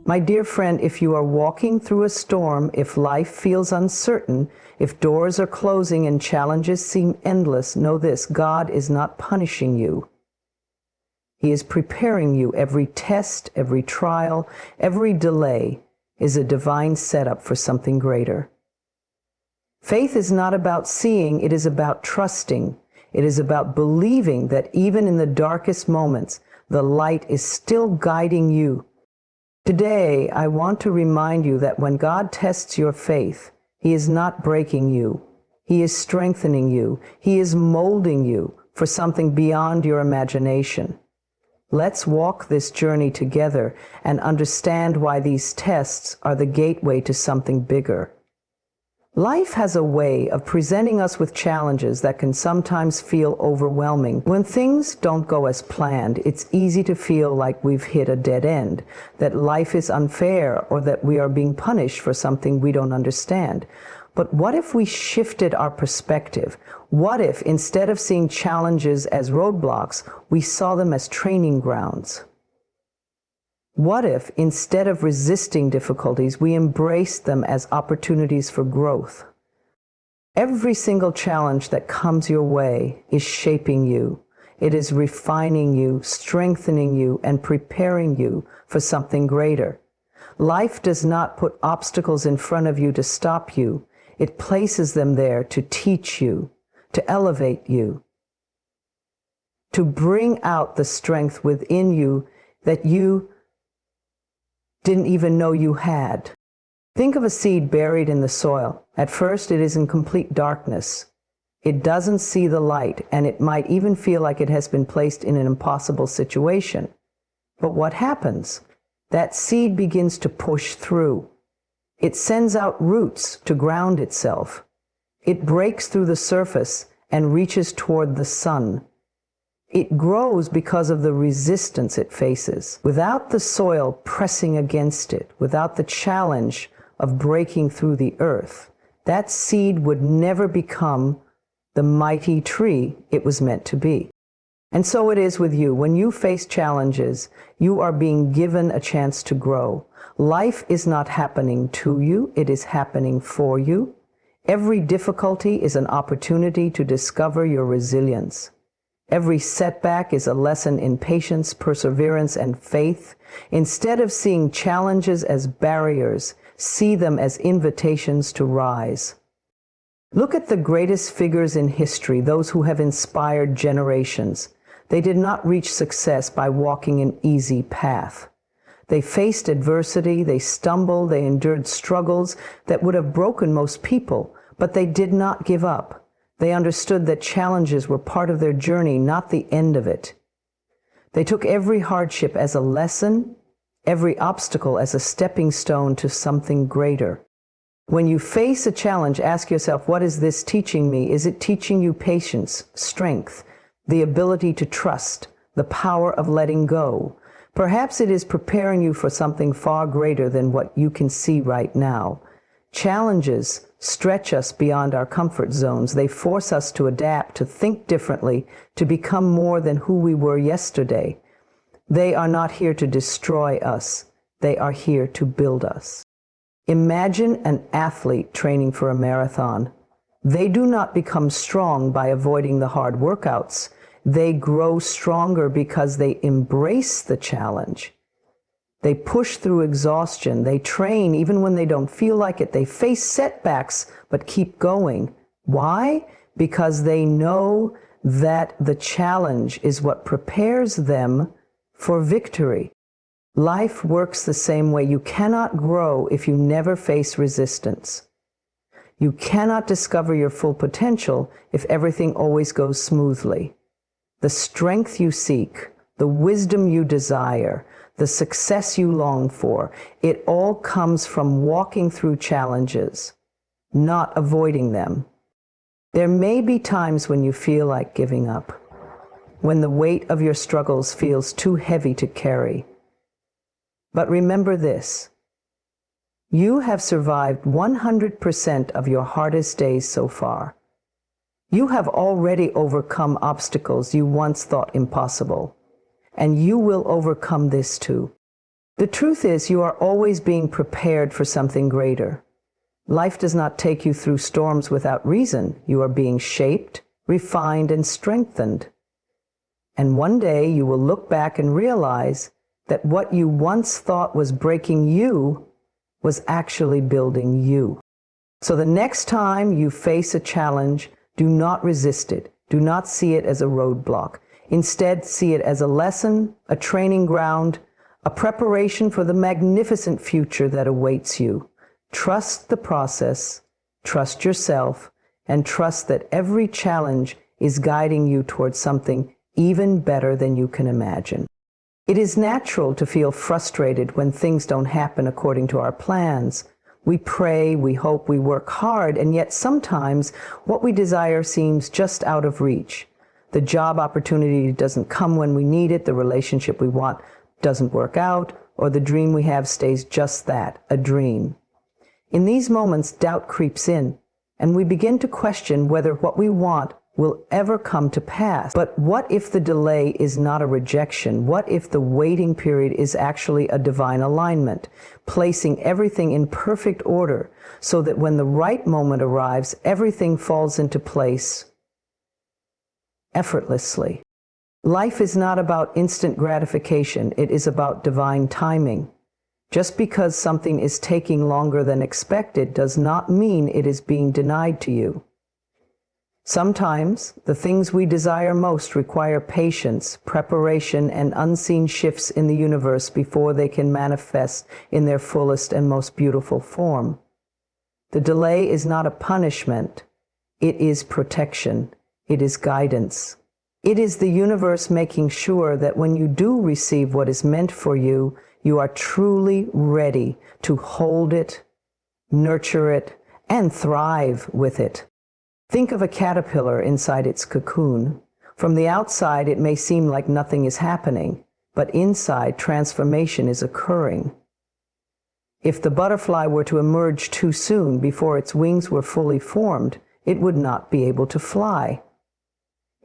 My dear friend, if you are walking through a storm, if life feels uncertain, if doors are closing and challenges seem endless, know this: God is not punishing you. He is preparing you. Every test, every trial, every delay is a divine setup for something greater. Faith is not about seeing, it is about trusting. It is about believing that even in the darkest moments, the light is still guiding you. Today, I want to remind you that when God tests your faith, He is not breaking you. He is strengthening you. He is molding you for something beyond your imagination. Let's walk this journey together and understand why these tests are the gateway to something bigger. Life has a way of presenting us with challenges that can sometimes feel overwhelming. When things don't go as planned, it's easy to feel like we've hit a dead end, that life is unfair, or that we are being punished for something we don't understand. But what if we shifted our perspective? What if, instead of seeing challenges as roadblocks, we saw them as training grounds? What if, instead of resisting difficulties, we embraced them as opportunities for growth? Every single challenge that comes your way is shaping you. It is refining you, strengthening you, and preparing you for something greater. Life does not put obstacles in front of you to stop you. It places them there to teach you, to elevate you, to bring out the strength within you that you didn't even know you had. Think of a seed buried in the soil. At first, it is in complete darkness. It doesn't see the light, and it might even feel like it has been placed in an impossible situation. But what happens? That seed begins to push through. It sends out roots to ground itself. It breaks through the surface and reaches toward the sun. It grows because of the resistance it faces. Without the soil pressing against it, without the challenge of breaking through the earth, that seed would never become the mighty tree it was meant to be. And so it is with you. When you face challenges, you are being given a chance to grow. Life is not happening to you, it is happening for you. Every difficulty is an opportunity to discover your resilience. Every setback is a lesson in patience, perseverance, and faith. Instead of seeing challenges as barriers, see them as invitations to rise. Look at the greatest figures in history, those who have inspired generations. They did not reach success by walking an easy path. They faced adversity, they stumbled, they endured struggles that would have broken most people, but they did not give up. They understood that challenges were part of their journey, not the end of it. They took every hardship as a lesson, every obstacle as a stepping stone to something greater. When you face a challenge, ask yourself, what is this teaching me? Is it teaching you patience, strength, the ability to trust, the power of letting go? Perhaps it is preparing you for something far greater than what you can see right now. Challenges stretch us beyond our comfort zones. They force us to adapt, to think differently, to become more than who we were yesterday. They are not here to destroy us. They are here to build us. Imagine an athlete training for a marathon. They do not become strong by avoiding the hard workouts. They grow stronger because they embrace the challenge. They push through exhaustion. They train even when they don't feel like it. They face setbacks but keep going. Why? Because they know that the challenge is what prepares them for victory. Life works the same way. You cannot grow if you never face resistance. You cannot discover your full potential if everything always goes smoothly. The strength you seek, the wisdom you desire, the success you long for, it all comes from walking through challenges, not avoiding them. There may be times when you feel like giving up, when the weight of your struggles feels too heavy to carry. But remember this: you have survived 100% of your hardest days so far. You have already overcome obstacles you once thought impossible. And you will overcome this too. The truth is, you are always being prepared for something greater. Life does not take you through storms without reason. You are being shaped, refined, and strengthened. And one day you will look back and realize that what you once thought was breaking you was actually building you. So the next time you face a challenge, do not resist it. Do not see it as a roadblock. Instead, see it as a lesson, a training ground, a preparation for the magnificent future that awaits you. Trust the process, trust yourself, and trust that every challenge is guiding you towards something even better than you can imagine. It is natural to feel frustrated when things don't happen according to our plans. We pray, we hope, we work hard, and yet sometimes what we desire seems just out of reach. The job opportunity doesn't come when we need it, the relationship we want doesn't work out, or the dream we have stays just that, a dream. In these moments, doubt creeps in, and we begin to question whether what we want will ever come to pass. But what if the delay is not a rejection? What if the waiting period is actually a divine alignment, placing everything in perfect order so that when the right moment arrives, everything falls into place effortlessly? Life is not about instant gratification. It is about divine timing. Just because something is taking longer than expected does not mean it is being denied to you. Sometimes, the things we desire most require patience, preparation, and unseen shifts in the universe before they can manifest in their fullest and most beautiful form. The delay is not a punishment. It is protection. It is guidance. It is the universe making sure that when you do receive what is meant for you, you are truly ready to hold it, nurture it, and thrive with it. Think of a caterpillar inside its cocoon. From the outside, it may seem like nothing is happening, but inside, transformation is occurring. If the butterfly were to emerge too soon, before its wings were fully formed, it would not be able to fly.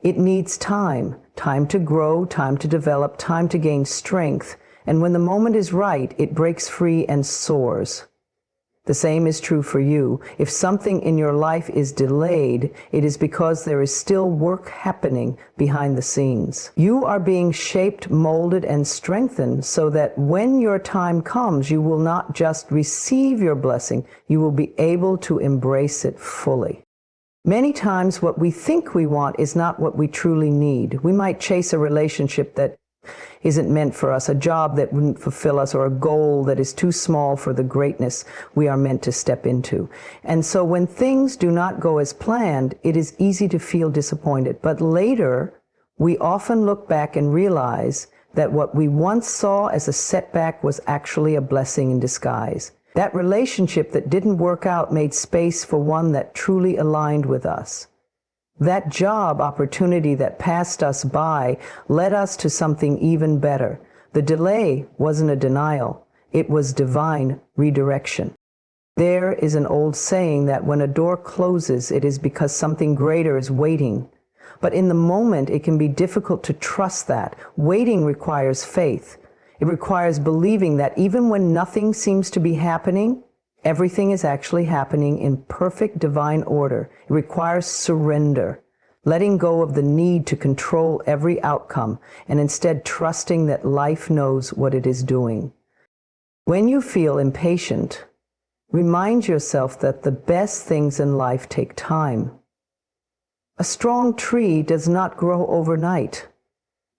It needs time to grow, time to develop, time to gain strength, and when the moment is right, it breaks free and soars. The same is true for you. If something in your life is delayed, it is because there is still work happening behind the scenes. You are being shaped, molded, and strengthened so that when your time comes, you will not just receive your blessing, you will be able to embrace it fully. Many times what we think we want is not what we truly need. We might chase a relationship that isn't meant for us, a job that wouldn't fulfill us, or a goal that is too small for the greatness we are meant to step into. And so when things do not go as planned, it is easy to feel disappointed. But later, we often look back and realize that what we once saw as a setback was actually a blessing in disguise. That relationship that didn't work out made space for one that truly aligned with us. That job opportunity that passed us by led us to something even better. The delay wasn't a denial. It was divine redirection. There is an old saying that when a door closes, it is because something greater is waiting. But in the moment, it can be difficult to trust that. Waiting requires faith. It requires believing that even when nothing seems to be happening, everything is actually happening in perfect divine order. It requires surrender, letting go of the need to control every outcome, and instead trusting that life knows what it is doing. When you feel impatient, remind yourself that the best things in life take time. A strong tree does not grow overnight.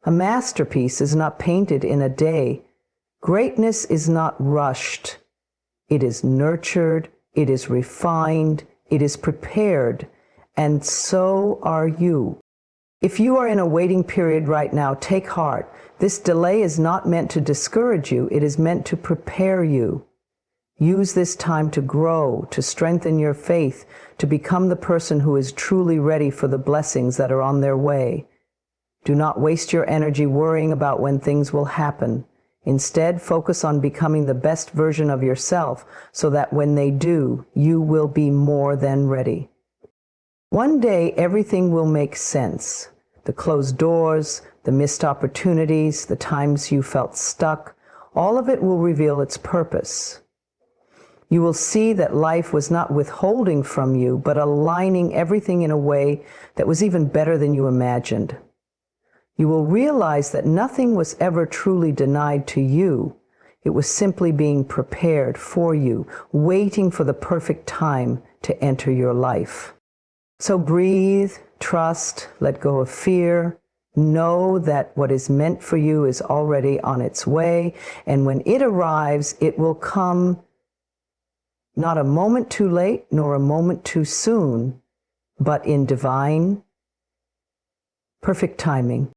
A masterpiece is not painted in a day. Greatness is not rushed. It is nurtured, it is refined, it is prepared, and so are you. If you are in a waiting period right now, take heart. This delay is not meant to discourage you, it is meant to prepare you. Use this time to grow, to strengthen your faith, to become the person who is truly ready for the blessings that are on their way. Do not waste your energy worrying about when things will happen. Instead, focus on becoming the best version of yourself so that when they do, you will be more than ready. One day, everything will make sense. The closed doors, the missed opportunities, the times you felt stuck, all of it will reveal its purpose. You will see that life was not withholding from you, but aligning everything in a way that was even better than you imagined. You will realize that nothing was ever truly denied to you. It was simply being prepared for you, waiting for the perfect time to enter your life. So breathe, trust, let go of fear. Know that what is meant for you is already on its way, and when it arrives, it will come not a moment too late nor a moment too soon, but in divine, perfect timing.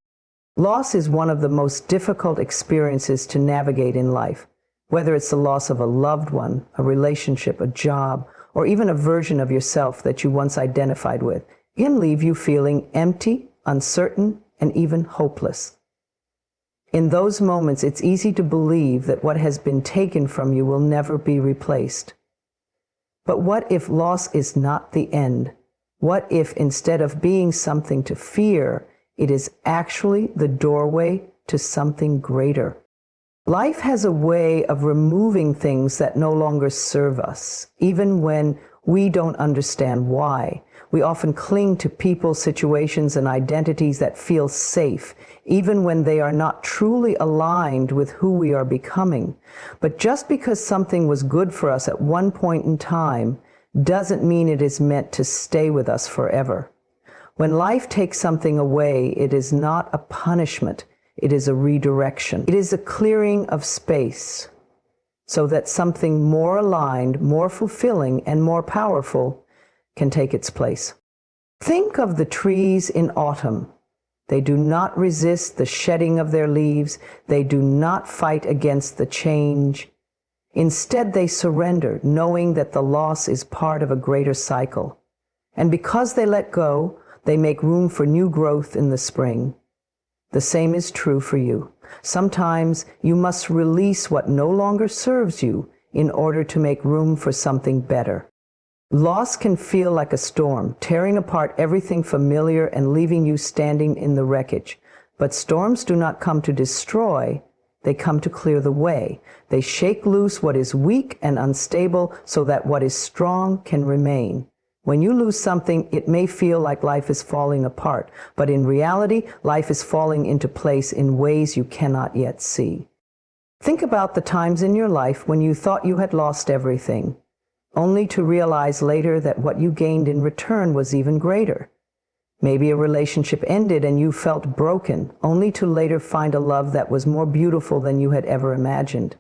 Loss is one of the most difficult experiences to navigate in life, whether it's the loss of a loved one, a relationship, a job, or even a version of yourself that you once identified with. It can leave you feeling empty, uncertain, and even hopeless. In those moments, it's easy to believe that what has been taken from you will never be replaced. But what if loss is not the end? What if instead of being something to fear, it is actually the doorway to something greater? Life has a way of removing things that no longer serve us, even when we don't understand why. We often cling to people, situations, and identities that feel safe, even when they are not truly aligned with who we are becoming. But just because something was good for us at one point in time doesn't mean it is meant to stay with us forever. When life takes something away, it is not a punishment. It is a redirection. It is a clearing of space so that something more aligned, more fulfilling, and more powerful can take its place. Think of the trees in autumn. They do not resist the shedding of their leaves. They do not fight against the change. Instead, they surrender, knowing that the loss is part of a greater cycle. And because they let go, they make room for new growth in the spring. The same is true for you. Sometimes you must release what no longer serves you in order to make room for something better. Loss can feel like a storm, tearing apart everything familiar and leaving you standing in the wreckage. But storms do not come to destroy, they come to clear the way. They shake loose what is weak and unstable so that what is strong can remain. When you lose something, it may feel like life is falling apart, but in reality, life is falling into place in ways you cannot yet see. Think about the times in your life when you thought you had lost everything, only to realize later that what you gained in return was even greater. Maybe a relationship ended and you felt broken, only to later find a love that was more beautiful than you had ever imagined.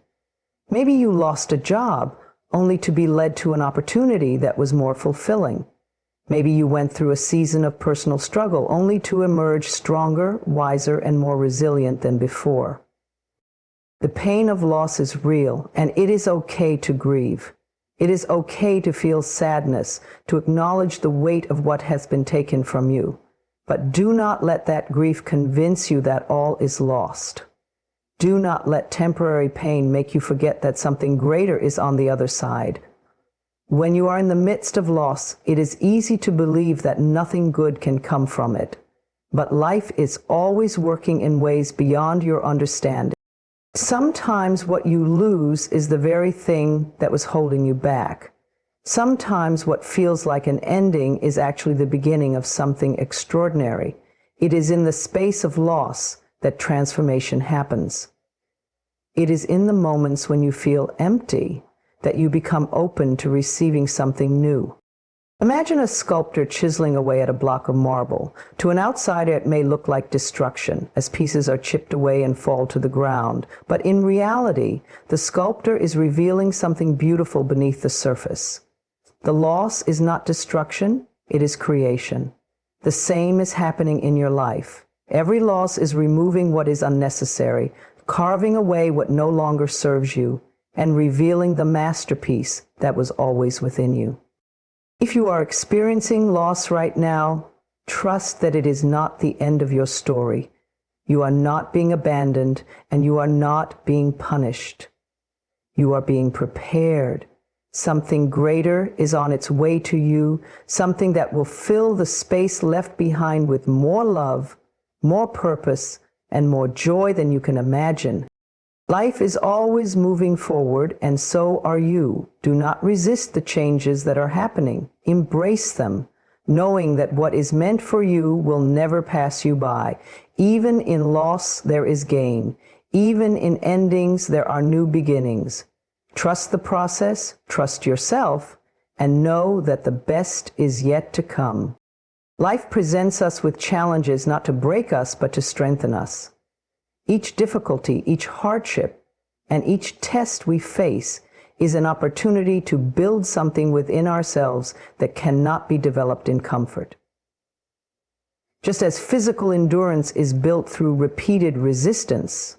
Maybe you lost a job, only to be led to an opportunity that was more fulfilling. Maybe you went through a season of personal struggle, only to emerge stronger, wiser, and more resilient than before. The pain of loss is real, and it is okay to grieve. It is okay to feel sadness, to acknowledge the weight of what has been taken from you. But do not let that grief convince you that all is lost. Do not let temporary pain make you forget that something greater is on the other side. When you are in the midst of loss, it is easy to believe that nothing good can come from it. But life is always working in ways beyond your understanding. Sometimes what you lose is the very thing that was holding you back. Sometimes what feels like an ending is actually the beginning of something extraordinary. It is in the space of loss that transformation happens. It is in the moments when you feel empty that you become open to receiving something new. Imagine a sculptor chiseling away at a block of marble. To an outsider, it may look like destruction, as pieces are chipped away and fall to the ground. But in reality, the sculptor is revealing something beautiful beneath the surface. The loss is not destruction, it is creation. The same is happening in your life. Every loss is removing what is unnecessary, carving away what no longer serves you, and revealing the masterpiece that was always within you. If you are experiencing loss right now, trust that it is not the end of your story. You are not being abandoned, and you are not being punished. You are being prepared. Something greater is on its way to you, something that will fill the space left behind with more love, more purpose, and more joy than you can imagine. Life is always moving forward, and so are you. Do not resist the changes that are happening. Embrace them, knowing that what is meant for you will never pass you by. Even in loss, there is gain. Even in endings, there are new beginnings. Trust the process, trust yourself, and know that the best is yet to come. Life presents us with challenges not to break us, but to strengthen us. Each difficulty, each hardship, and each test we face is an opportunity to build something within ourselves that cannot be developed in comfort. Just as physical endurance is built through repeated resistance,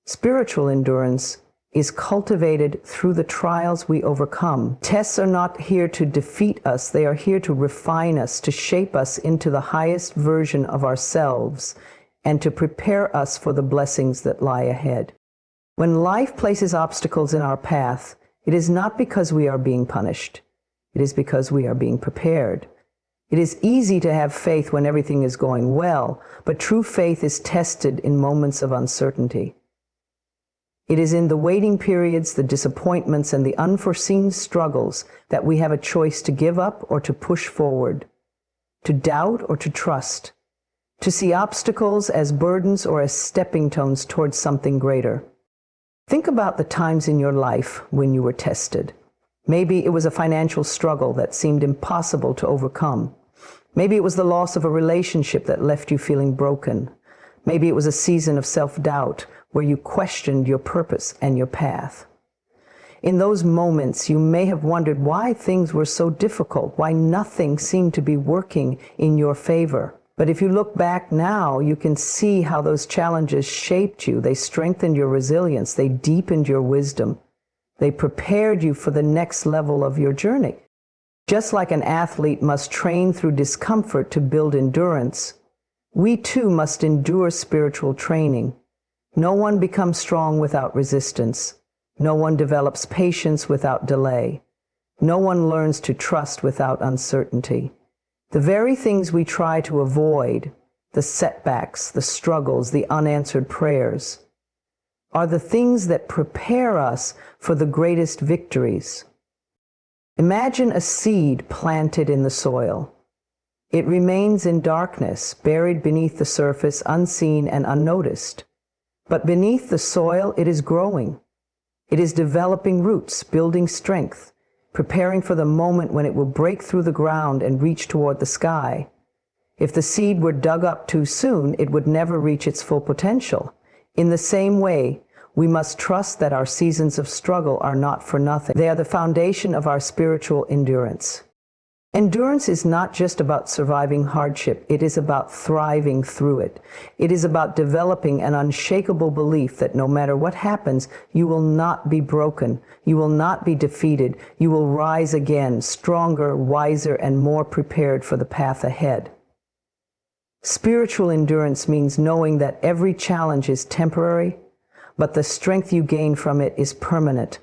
spiritual endurance is cultivated through the trials we overcome. Tests are not here to defeat us, they are here to refine us, to shape us into the highest version of ourselves, and to prepare us for the blessings that lie ahead. When life places obstacles in our path, it is not because we are being punished. It is because we are being prepared. It is easy to have faith when everything is going well, but true faith is tested in moments of uncertainty. It is in the waiting periods, the disappointments, and the unforeseen struggles that we have a choice to give up or to push forward, to doubt or to trust, to see obstacles as burdens or as stepping stones towards something greater. Think about the times in your life when you were tested. Maybe it was a financial struggle that seemed impossible to overcome. Maybe it was the loss of a relationship that left you feeling broken. Maybe it was a season of self-doubt where you questioned your purpose and your path. In those moments, you may have wondered why things were so difficult, why nothing seemed to be working in your favor. But if you look back now, you can see how those challenges shaped you. They strengthened your resilience. They deepened your wisdom. They prepared you for the next level of your journey. Just like an athlete must train through discomfort to build endurance, we too must endure spiritual training. No one becomes strong without resistance. No one develops patience without delay. No one learns to trust without uncertainty. The very things we try to avoid, the setbacks, the struggles, the unanswered prayers, are the things that prepare us for the greatest victories. Imagine a seed planted in the soil. It remains in darkness, buried beneath the surface, unseen and unnoticed. But beneath the soil, it is growing. It is developing roots, building strength, preparing for the moment when it will break through the ground and reach toward the sky. If the seed were dug up too soon, it would never reach its full potential. In the same way, we must trust that our seasons of struggle are not for nothing. They are the foundation of our spiritual endurance. Endurance is not just about surviving hardship, it is about thriving through it. It is about developing an unshakable belief that no matter what happens, you will not be broken, you will not be defeated, you will rise again, stronger, wiser, and more prepared for the path ahead. Spiritual endurance means knowing that every challenge is temporary, but the strength you gain from it is permanent.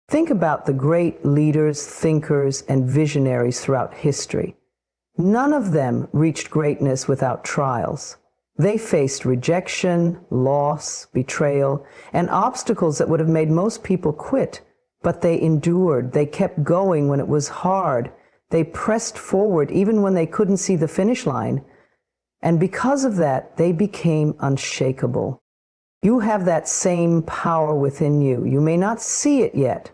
Think about the great leaders, thinkers, and visionaries throughout history. None of them reached greatness without trials. They faced rejection, loss, betrayal, and obstacles that would have made most people quit. But they endured. They kept going when it was hard. They pressed forward even when they couldn't see the finish line. And because of that, they became unshakable. You have that same power within you. You may not see it yet,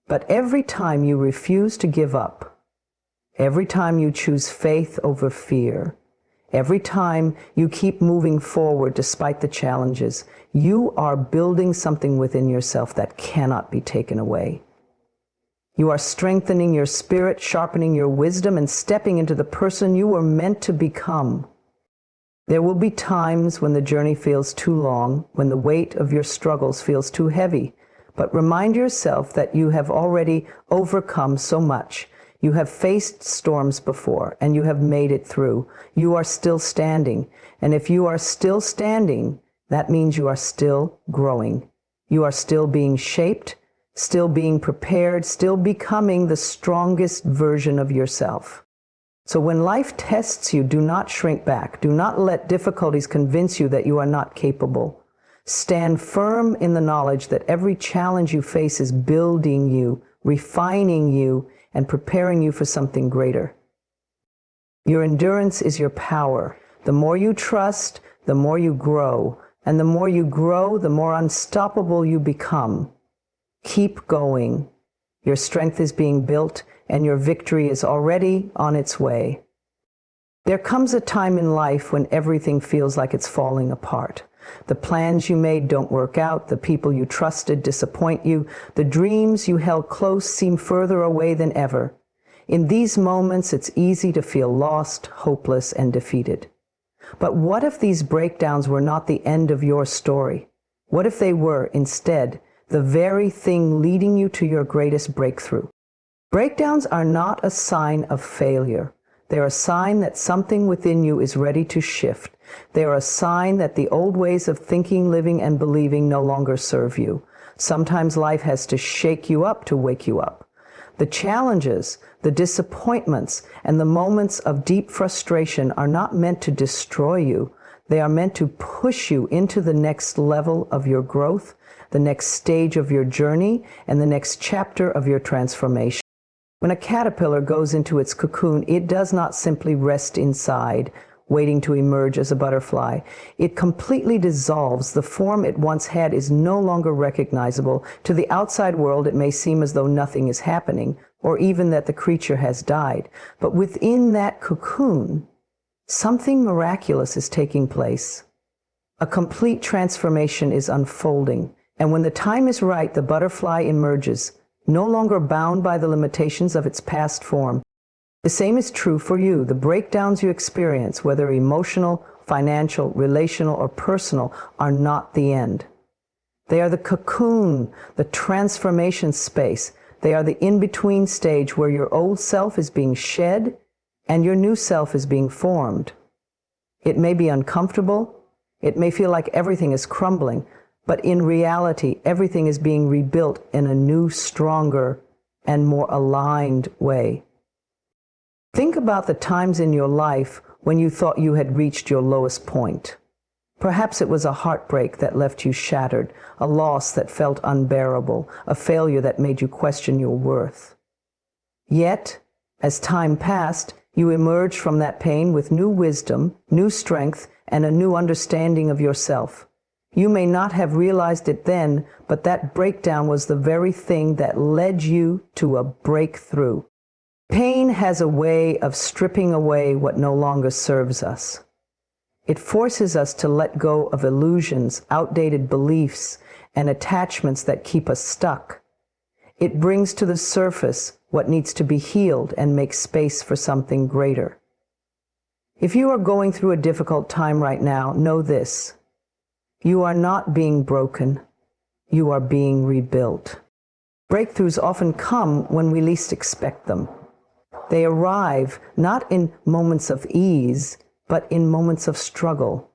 but every time you refuse to give up, every time you choose faith over fear, every time you keep moving forward despite the challenges, you are building something within yourself that cannot be taken away. You are strengthening your spirit, sharpening your wisdom, and stepping into the person you were meant to become. There will be times when the journey feels too long, when the weight of your struggles feels too heavy. But remind yourself that you have already overcome so much. You have faced storms before, and you have made it through. You are still standing. And if you are still standing, that means you are still growing. You are still being shaped, still being prepared, still becoming the strongest version of yourself. So when life tests you, do not shrink back. Do not let difficulties convince you that you are not capable. Stand firm in the knowledge that every challenge you face is building you, refining you, and preparing you for something greater. Your endurance is your power. The more you trust, the more you grow. And the more you grow, the more unstoppable you become. Keep going. Your strength is being built, and your victory is already on its way. There comes a time in life when everything feels like it's falling apart. The plans you made don't work out, the people you trusted disappoint you, the dreams you held close seem further away than ever. In these moments, it's easy to feel lost, hopeless, and defeated. But what if these breakdowns were not the end of your story? What if they were, instead, the very thing leading you to your greatest breakthrough? Breakdowns are not a sign of failure. They're a sign that something within you is ready to shift. They're a sign that the old ways of thinking, living, and believing no longer serve you. Sometimes life has to shake you up to wake you up. The challenges, the disappointments, and the moments of deep frustration are not meant to destroy you. They are meant to push you into the next level of your growth, the next stage of your journey, and the next chapter of your transformation. When a caterpillar goes into its cocoon, it does not simply rest inside, waiting to emerge as a butterfly. It completely dissolves. The form it once had is no longer recognizable. To the outside world, it may seem as though nothing is happening, or even that the creature has died. But within that cocoon, something miraculous is taking place. A complete transformation is unfolding. And when the time is right, the butterfly emerges, no longer bound by the limitations of its past form. The same is true for you. The breakdowns you experience, whether emotional, financial, relational, or personal, are not the end. They are the cocoon, the transformation space. They are the in-between stage where your old self is being shed and your new self is being formed. It may be uncomfortable. It may feel like everything is crumbling. But in reality, everything is being rebuilt in a new, stronger, and more aligned way. Think about the times in your life when you thought you had reached your lowest point. Perhaps it was a heartbreak that left you shattered, a loss that felt unbearable, a failure that made you question your worth. Yet, as time passed, you emerged from that pain with new wisdom, new strength, and a new understanding of yourself. You may not have realized it then, but that breakdown was the very thing that led you to a breakthrough. Pain has a way of stripping away what no longer serves us. It forces us to let go of illusions, outdated beliefs, and attachments that keep us stuck. It brings to the surface what needs to be healed and makes space for something greater. If you are going through a difficult time right now, know this. You are not being broken. You are being rebuilt. Breakthroughs often come when we least expect them. They arrive not in moments of ease, but in moments of struggle.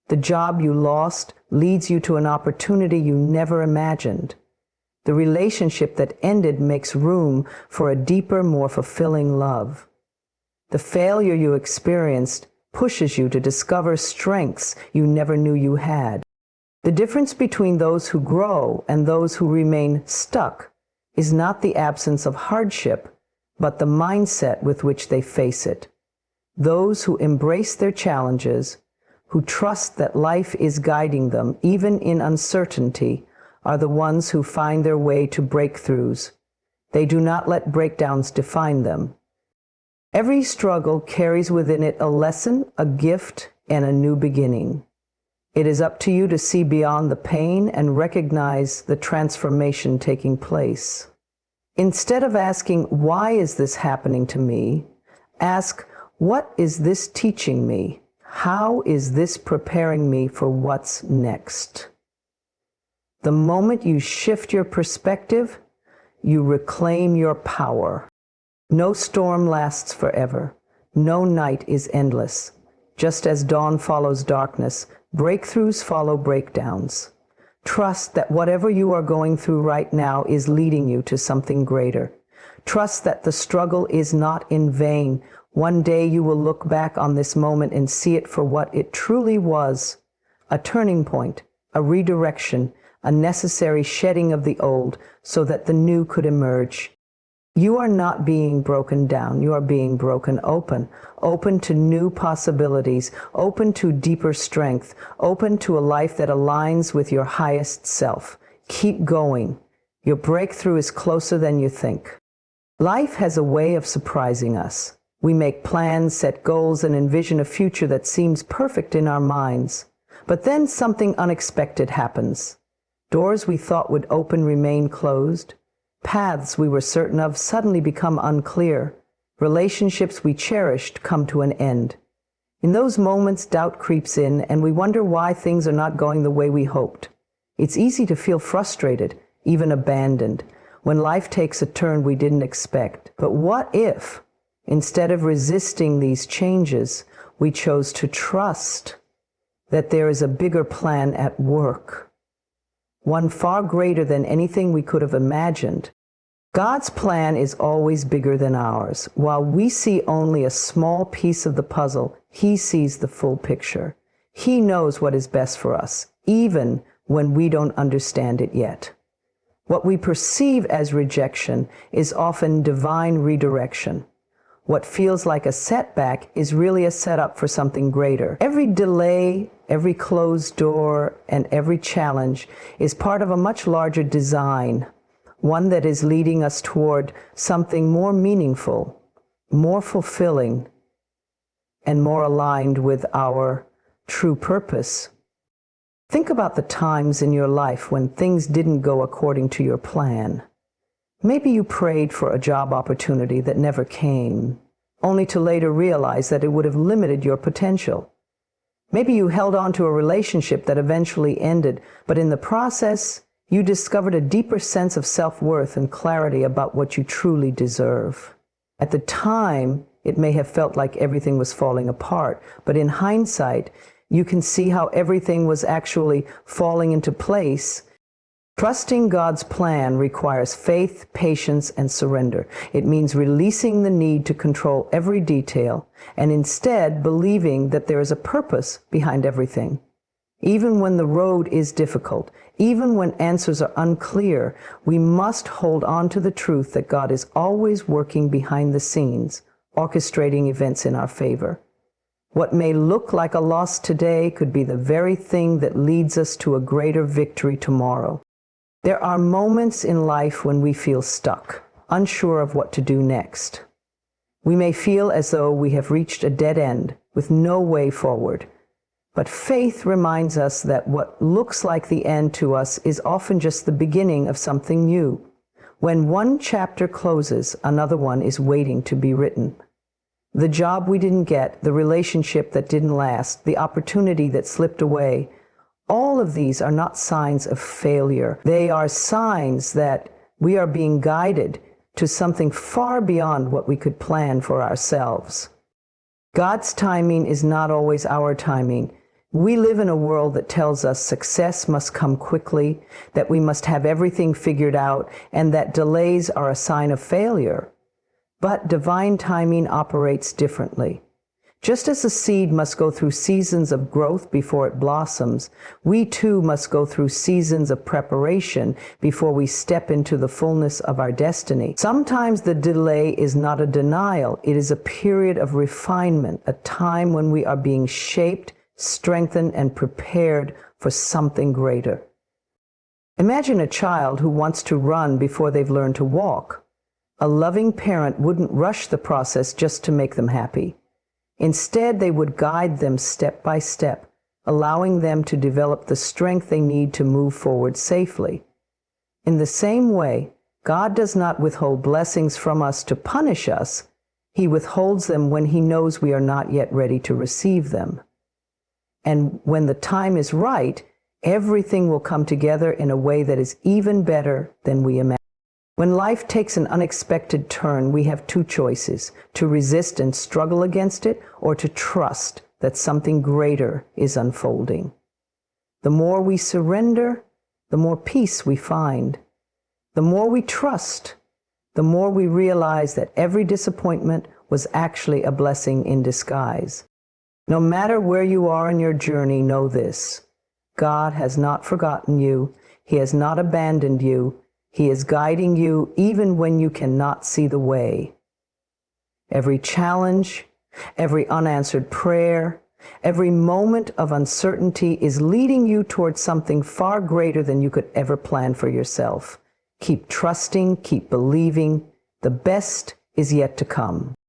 The job you lost leads you to an opportunity you never imagined. The relationship that ended makes room for a deeper, more fulfilling love. The failure you experienced pushes you to discover strengths you never knew you had. The difference between those who grow and those who remain stuck is not the absence of hardship, but the mindset with which they face it. Those who embrace their challenges, who trust that life is guiding them, even in uncertainty, are the ones who find their way to breakthroughs. They do not let breakdowns define them. Every struggle carries within it a lesson, a gift, and a new beginning. It is up to you to see beyond the pain and recognize the transformation taking place. Instead of asking, "Why is this happening to me?" ask, "What is this teaching me? How is this preparing me for what's next?" The moment you shift your perspective, you reclaim your power. No storm lasts forever. No night is endless. Just as dawn follows darkness, breakthroughs follow breakdowns. Trust that whatever you are going through right now is leading you to something greater. Trust that the struggle is not in vain. One day you will look back on this moment and see it for what it truly was, a turning point, a redirection, a necessary shedding of the old so that the new could emerge. You are not being broken down, you are being broken open, open to new possibilities, open to deeper strength, open to a life that aligns with your highest self. Keep going. Your breakthrough is closer than you think. Life has a way of surprising us. We make plans, set goals, and envision a future that seems perfect in our minds. But then something unexpected happens. Doors we thought would open remain closed. Paths we were certain of suddenly become unclear. Relationships we cherished come to an end. In those moments, doubt creeps in, and we wonder why things are not going the way we hoped. It's easy to feel frustrated, even abandoned, when life takes a turn we didn't expect. But what if, instead of resisting these changes, we chose to trust that there is a bigger plan at work? One far greater than anything we could have imagined. God's plan is always bigger than ours. While we see only a small piece of the puzzle, He sees the full picture. He knows what is best for us, even when we don't understand it yet. What we perceive as rejection is often divine redirection. What feels like a setback is really a setup for something greater. Every delay, every closed door, and every challenge is part of a much larger design, one that is leading us toward something more meaningful, more fulfilling, and more aligned with our true purpose. Think about the times in your life when things didn't go according to your plan. Maybe you prayed for a job opportunity that never came, only to later realize that it would have limited your potential. Maybe you held on to a relationship that eventually ended, but in the process, you discovered a deeper sense of self-worth and clarity about what you truly deserve. At the time, it may have felt like everything was falling apart, but in hindsight, you can see how everything was actually falling into place. Trusting God's plan requires faith, patience, and surrender. It means releasing the need to control every detail and instead believing that there is a purpose behind everything. Even when the road is difficult, even when answers are unclear, we must hold on to the truth that God is always working behind the scenes, orchestrating events in our favor. What may look like a loss today could be the very thing that leads us to a greater victory tomorrow. There are moments in life when we feel stuck, unsure of what to do next. We may feel as though we have reached a dead end with no way forward. But faith reminds us that what looks like the end to us is often just the beginning of something new. When one chapter closes, another one is waiting to be written. The job we didn't get, the relationship that didn't last, the opportunity that slipped away, all of these are not signs of failure. They are signs that we are being guided to something far beyond what we could plan for ourselves. God's timing is not always our timing. We live in a world that tells us success must come quickly, that we must have everything figured out, and that delays are a sign of failure. But divine timing operates differently. Just as a seed must go through seasons of growth before it blossoms, we too must go through seasons of preparation before we step into the fullness of our destiny. Sometimes the delay is not a denial, it is a period of refinement, a time when we are being shaped, strengthened, and prepared for something greater. Imagine a child who wants to run before they've learned to walk. A loving parent wouldn't rush the process just to make them happy. Instead, they would guide them step by step, allowing them to develop the strength they need to move forward safely. In the same way, God does not withhold blessings from us to punish us. He withholds them when He knows we are not yet ready to receive them. And when the time is right, everything will come together in a way that is even better than we imagined. When life takes an unexpected turn, we have two choices: to resist and struggle against it, or to trust that something greater is unfolding. The more we surrender, the more peace we find. The more we trust, the more we realize that every disappointment was actually a blessing in disguise. No matter where you are in your journey, know this: God has not forgotten you. He has not abandoned you. He is guiding you even when you cannot see the way. Every challenge, every unanswered prayer, every moment of uncertainty is leading you towards something far greater than you could ever plan for yourself. Keep trusting, keep believing. The best is yet to come.